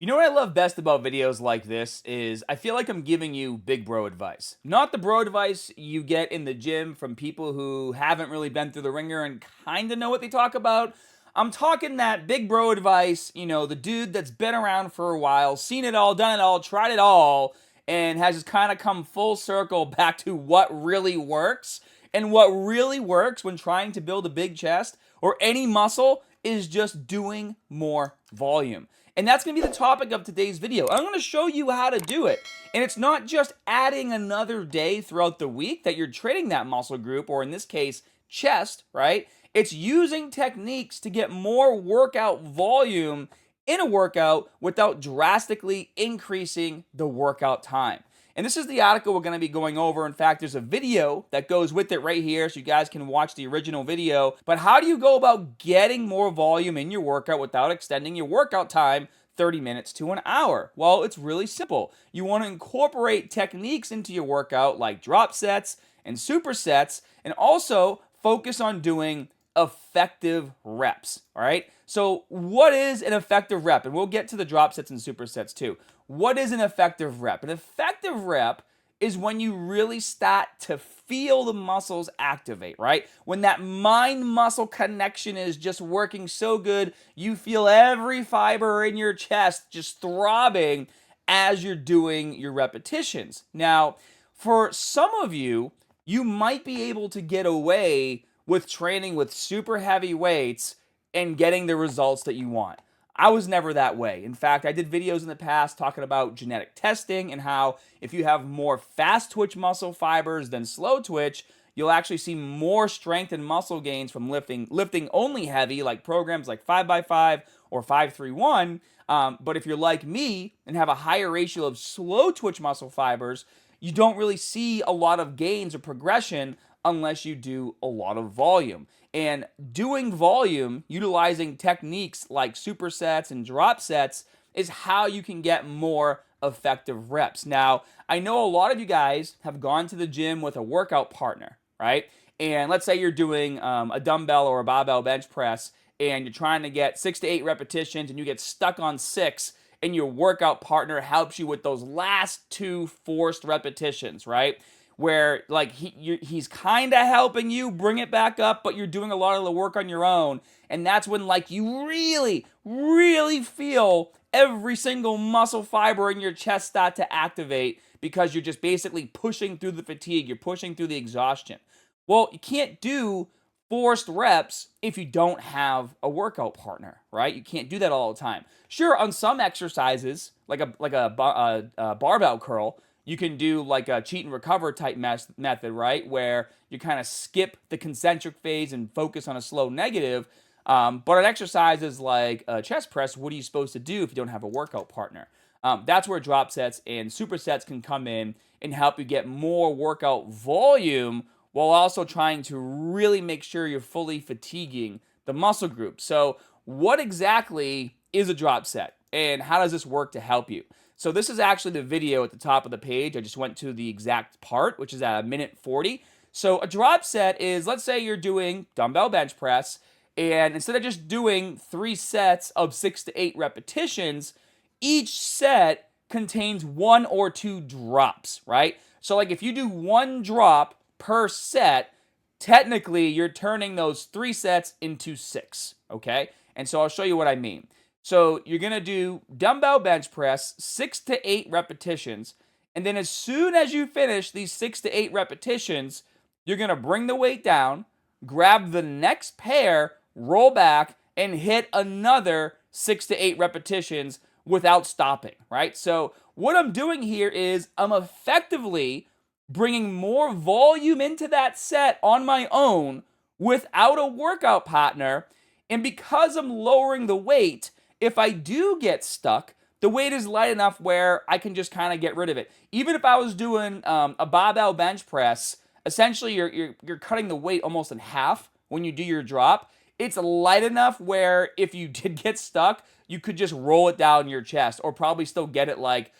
You know what I love best about videos like this is I feel like I'm giving you big bro advice. Not the bro advice you get in the gym from people who haven't really been through the ringer and kind of know what they talk about. I'm talking that big bro advice, the dude that's been around for a while, seen it all, done it all, tried it all, and has just kind of come full circle back to what really works. And what really works when trying to build a big chest or any muscle is just doing more volume. And that's going to be the topic of today's video. I'm going to show you how to do it. And it's not just adding another day throughout the week that you're training that muscle group, or in this case, chest, right? It's using techniques to get more workout volume in a workout without drastically increasing the workout time. And this is the article we're going to be going over. In fact, there's a video that goes with it right here, so you guys can watch the original video. But how do you go about getting more volume in your workout without extending your workout time 30 minutes to an hour? Well, it's really simple. You want to incorporate techniques into your workout like drop sets and supersets, and also focus on doing effective reps. All right. So, what is an effective rep? And we'll get to the drop sets and supersets too. What is an effective rep? An effective rep is when you really start to feel the muscles activate, right? When that mind muscle connection is just working so good, you feel every fiber in your chest just throbbing as you're doing your repetitions. Now, for some of you, you might be able to get away with training with super heavy weights and getting the results that you want. I was never that way. In fact, I did videos in the past talking about genetic testing and how if you have more fast twitch muscle fibers than slow twitch, you'll actually see more strength and muscle gains from lifting only heavy, like programs like 5x5 or 531. But if you're like me and have a higher ratio of slow twitch muscle fibers, you don't really see a lot of gains or progression unless you do a lot of volume. And doing volume, utilizing techniques like supersets and drop sets, is how you can get more effective reps. Now, I know a lot of you guys have gone to the gym with a workout partner, right? And let's say you're doing a dumbbell or a barbell bench press, and you're trying to get 6 to 8 repetitions, and you get stuck on 6, and your workout partner helps you with those last 2 forced repetitions, right? Where like he's kind of helping you bring it back up, but you're doing a lot of the work on your own. And that's when like you really feel every single muscle fiber in your chest start to activate, because you're just basically pushing through the fatigue, you're pushing through the exhaustion. Well, you can't do forced reps if you don't have a workout partner, right? You can't do that all the time. Sure, on some exercises, like a barbell curl, you can do like a cheat and recover type method, right? Where you kind of skip the concentric phase and focus on a slow negative. But on exercises like chest press, what are you supposed to do if you don't have a workout partner? That's where drop sets and supersets can come in and help you get more workout volume while also trying to really make sure you're fully fatiguing the muscle group. So, what exactly is a drop set, and how does this work to help you? So this is actually the video at the top of the page. I just went to the exact part, which is at 1:40. So a drop set is, let's say you're doing dumbbell bench press, and instead of just doing 3 sets of 6 to 8 repetitions, each set contains 1 or 2 drops, right? So like if you do 1 drop per set, technically you're turning those 3 sets into 6, okay? And so I'll show you what I mean. So you're going to do dumbbell bench press, 6 to 8 repetitions. And then as soon as you finish these 6 to 8 repetitions, you're going to bring the weight down, grab the next pair, roll back, and hit another 6 to 8 repetitions without stopping, right? So what I'm doing here is I'm effectively bringing more volume into that set on my own without a workout partner. And because I'm lowering the weight, if I do get stuck, the weight is light enough where I can just kind of get rid of it. Even if I was doing a barbell bench press, essentially you're cutting the weight almost in half when you do your drop. It's light enough where if you did get stuck, you could just roll it down your chest, or probably still get it like,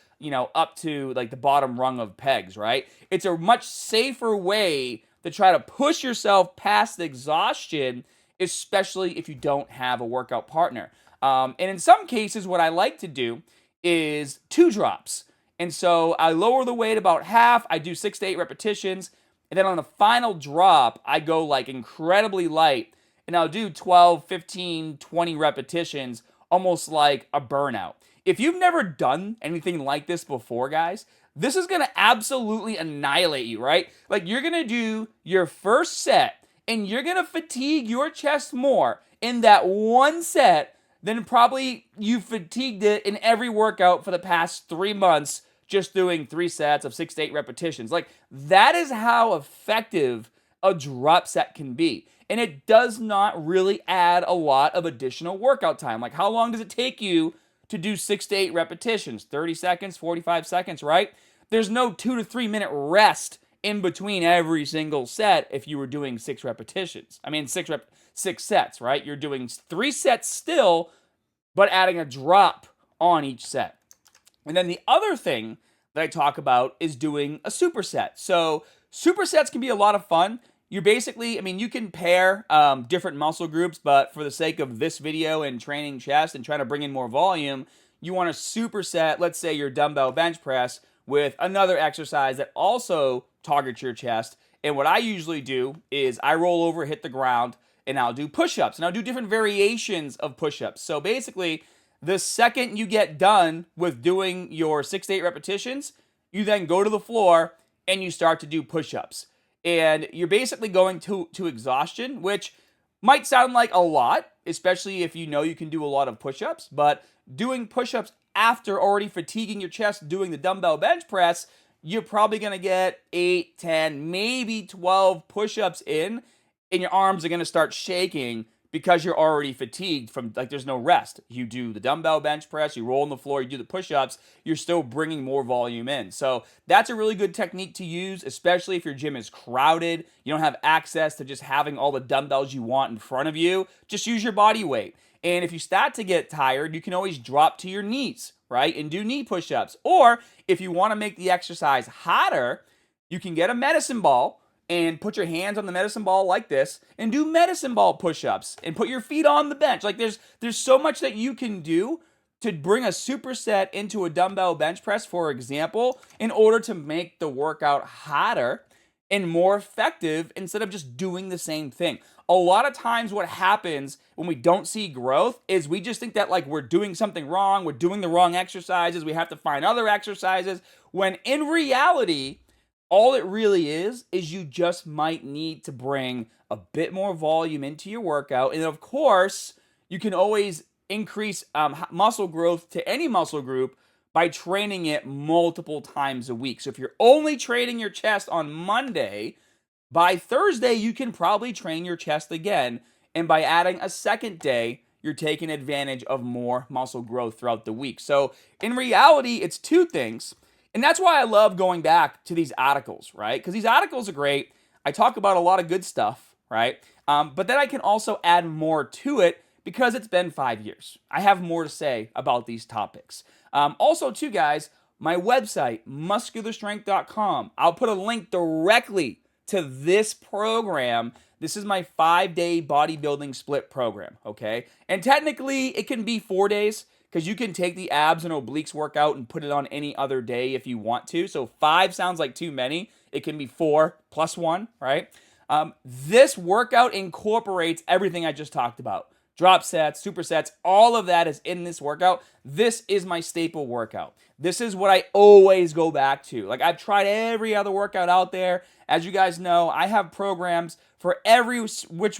up to like the bottom rung of pegs, right? It's a much safer way to try to push yourself past exhaustion, especially if you don't have a workout partner. And in some cases, what I like to do is 2 drops. And so I lower the weight about half. I do 6 to 8 repetitions. And then on the final drop, I go like incredibly light. And I'll do 12, 15, 20 repetitions, almost like a burnout. If you've never done anything like this before, guys, this is going to absolutely annihilate you, right? Like you're going to do your first set and you're going to fatigue your chest more in that one set than probably you fatigued it in every workout for the past 3 months just doing 3 sets of 6 to 8 repetitions. Like that is how effective a drop set can be. And it does not really add a lot of additional workout time. Like how long does it take you to do 6 to 8 repetitions? 30 seconds, 45 seconds, right? There's no 2 to 3 minute rest in between every single set if you were doing 6 repetitions. I mean, 6 sets, right? You're doing 3 sets still, but adding a drop on each set. And then the other thing that I talk about is doing a superset. So supersets can be a lot of fun. You're basically, I mean, you can pair different muscle groups, but for the sake of this video and training chest and trying to bring in more volume, you want to superset, let's say your dumbbell bench press with another exercise that also targets your chest. And what I usually do is I roll over, hit the ground, and I'll do push-ups. And I'll do different variations of push-ups. So basically, the second you get done with doing your 6 to 8 repetitions, you then go to the floor and you start to do push-ups. And you're basically going to exhaustion, which might sound like a lot, especially if you know you can do a lot of push-ups. But doing push-ups after already fatiguing your chest doing the dumbbell bench press, you're probably going to get 8, 10, maybe 12 push-ups in, and your arms are going to start shaking because you're already fatigued from, like, there's no rest. You do the dumbbell bench press, you roll on the floor, you do the push-ups, you're still bringing more volume in. So that's a really good technique to use, especially if your gym is crowded, you don't have access to just having all the dumbbells you want in front of you. Just use your body weight. And if you start to get tired, you can always drop to your knees, right, and do knee push-ups. Or if you want to make the exercise hotter, you can get a medicine ball and put your hands on the medicine ball like this and do medicine ball push-ups and put your feet on the bench. Like there's so much that you can do to bring a superset into a dumbbell bench press, for example, in order to make the workout hotter and more effective instead of just doing the same thing. A lot of times what happens when we don't see growth is we just think that like we're doing something wrong, we're doing the wrong exercises, we have to find other exercises, when in reality, all it really is you just might need to bring a bit more volume into your workout. And of course, you can always increase muscle growth to any muscle group by training it multiple times a week. So if you're only training your chest on Monday, by Thursday, you can probably train your chest again. And by adding a second day, you're taking advantage of more muscle growth throughout the week. So in reality, it's 2 things. And that's why I love going back to these articles, right? Because these articles are great. I talk about a lot of good stuff, right? But then I can also add more to it because it's been 5 years. I have more to say about these topics. Also, too, guys, my website, muscularstrength.com. I'll put a link directly to this program. This is my 5-day bodybuilding split program, okay? And technically, it can be 4 days, because you can take the abs and obliques workout and put it on any other day if you want to. So 5 sounds like too many. It can be 4 plus 1, right? This workout incorporates everything I just talked about. Drop sets, supersets, all of that is in this workout. This is my staple workout. This is what I always go back to. Like I've tried every other workout out there. As you guys know, I have programs for every which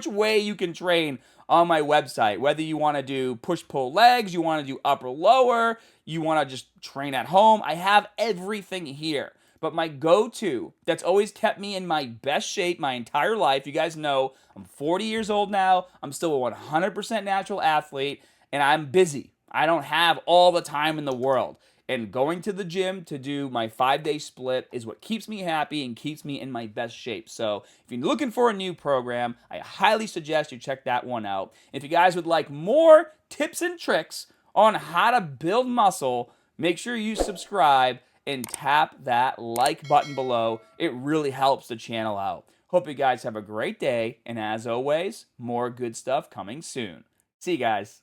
way you can train on my website. Whether you want to do push-pull legs, you want to do upper-lower, you want to just train at home, I have everything here. But my go-to that's always kept me in my best shape my entire life, you guys know I'm 40 years old now, I'm still a 100% natural athlete, and I'm busy. I don't have all the time in the world. And going to the gym to do my 5-day split is what keeps me happy and keeps me in my best shape. So if you're looking for a new program, I highly suggest you check that one out. If you guys would like more tips and tricks on how to build muscle, make sure you subscribe and tap that like button below. It really helps the channel out. Hope you guys have a great day. And as always, more good stuff coming soon. See you guys.